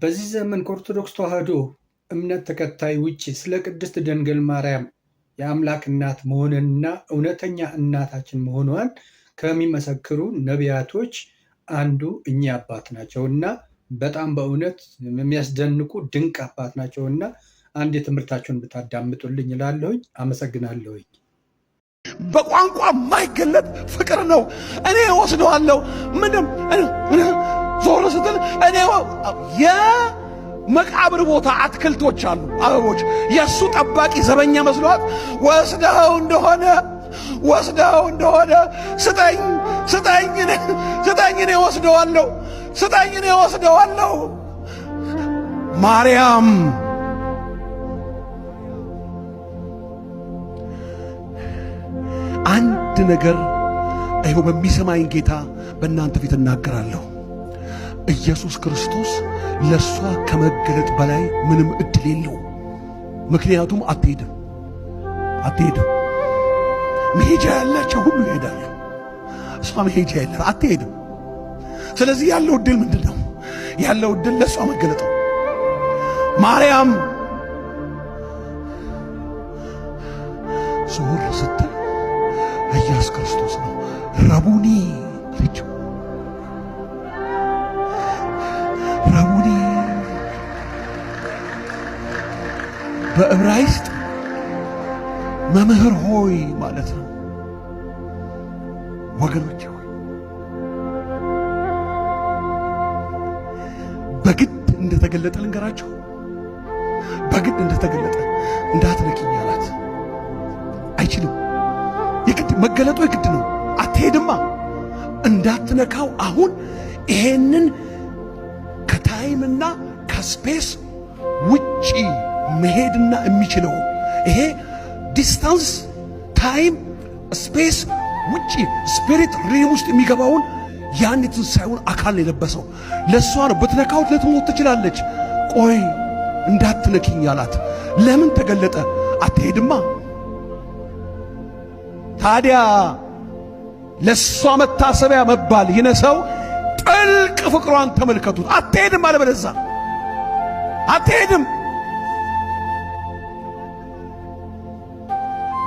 በዚህ ዘመን ከኦርቶዶክስ ተዋሕዶ እምነት ተከታይ ውጭ ስለ ቅድስት ድንግል ማርያም የአምላክ እናት መሆንንና እውነተኛ እናታችን መሆኗን ከሚመሰክሩ ነቢያቶች አንዱ እኚህ አባት ናቸውና በጣም በእውነት የሚያስደንቁ ድንቅ አባት ናቸውና አንድ የትምህርታቸውን ብታዳምጡልኝ እላለሁኝ። አመሰግናለሁኝ። በቋንቋ የማይገለጥ ፍቅር ነው። እኔ ወስደዋለሁ። ምንም ዞር ስትል እኔ የመቃብር ቦታ አትክልቶች አሉ፣ አበቦች የእሱ ጠባቂ ዘበኛ መስሏት ወስደው እንደሆነ ስጠኝ እኔ ወስደዋለሁ። ማርያም አንድ ነገር አይሆን በሚሰማኝ ጌታ በእናንተ ፊት እናገራለሁ። ኢየሱስ ክርስቶስ ለእሷ ከመገለጥ በላይ ምንም እድል የለው። ምክንያቱም አትሄድም። መሄጃ ያላቸው ሁሉ ይሄዳሉ። እሷ መሄጃ የላት፣ አትሄድም። ስለዚህ ያለው እድል ምንድን ነው? ያለው እድል ለእሷ መገለጥ ነው። ማርያም ዞር ስትል ኢየሱስ ክርስቶስ ነው። ረቡኒ አለችው። ረቡኒ በዕብራይስጥ መምህር ሆይ ማለት ነው። ወገኖቼ ሆይ በግድ እንደተገለጠ ልንገራችሁ። በግድ እንደተገለጠ እንዳትነኪኝ አላት። አይችልም። የግድ መገለጡ የግድ ነው። አትሄድማ፣ እንዳትነካው። አሁን ይሄንን ከታይምና ከስፔስ ውጪ መሄድና የሚችለው ይሄ ዲስታንስ ታይም ስፔስ ውጪ ስፒሪት ሪም ውስጥ የሚገባውን ያን የትንሣኤውን አካል የለበሰው ለእሷ ነው። ብትነካው ልትሞት ትችላለች። ቆይ እንዳትነኪኝ አላት። ለምን ተገለጠ? አትሄድማ። ታዲያ ለእሷ መታሰቢያ መባል ይነሰው ጥልቅ ፍቅሯን ተመልከቱት። አትሄድም፣ አለበለዛ አትሄድም።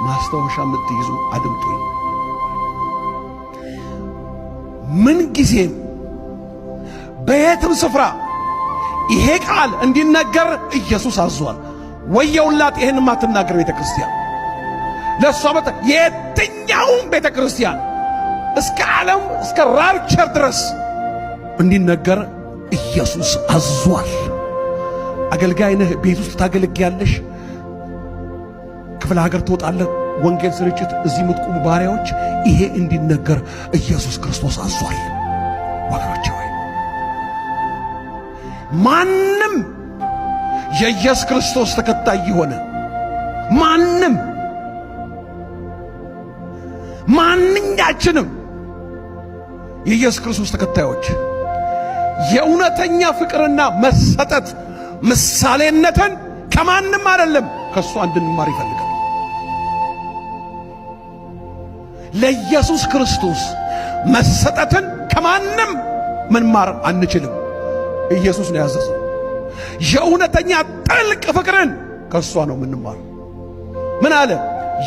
ማስታወሻ የምትይዙ አድምጡኝ። ምን ጊዜም በየትም ስፍራ ይሄ ቃል እንዲነገር ኢየሱስ አዟል። ወየውላት ይሄን ማትናገር ቤተ ክርስቲያን። ለሷ የትኛውም ቤተ ክርስቲያን እስከ ዓለም እስከ ራፕቸር ድረስ እንዲነገር ኢየሱስ አዟል። አገልጋይ ነህ፣ ቤት ውስጥ ታገለግያለሽ፣ ክፍለ ሀገር ትወጣለህ፣ ወንጌል ስርጭት፣ እዚህ የምትቆሙ ባሪያዎች ይሄ እንዲነገር ኢየሱስ ክርስቶስ አዟል። ወገኖቼ ሆይ ማንም የኢየሱስ ክርስቶስ ተከታይ የሆነ ማንኛችንም የኢየሱስ ክርስቶስ ተከታዮች የእውነተኛ ፍቅርና መሰጠት ምሳሌነትን ከማንም አይደለም ከእሱ እንድንማር ይፈልጋል። ለኢየሱስ ክርስቶስ መሰጠትን ከማንም መማር አንችልም። ኢየሱስ ነው ያዘዘው። የእውነተኛ ጥልቅ ፍቅርን ከእሷ ነው የምንማር። ምን አለ?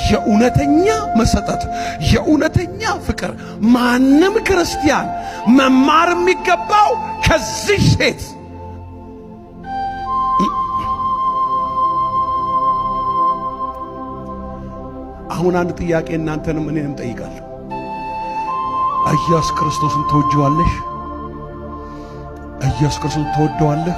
የእውነተኛ መሰጠት፣ የእውነተኛ ፍቅር ማንም ክርስቲያን መማር የሚገባው ከዚህ ሴት። አሁን አንድ ጥያቄ እናንተንም እኔንም ጠይቃለሁ። ኢየሱስ ክርስቶስን ትወጂዋለሽ? ኢየሱስ ክርስቶስን ትወደዋለህ?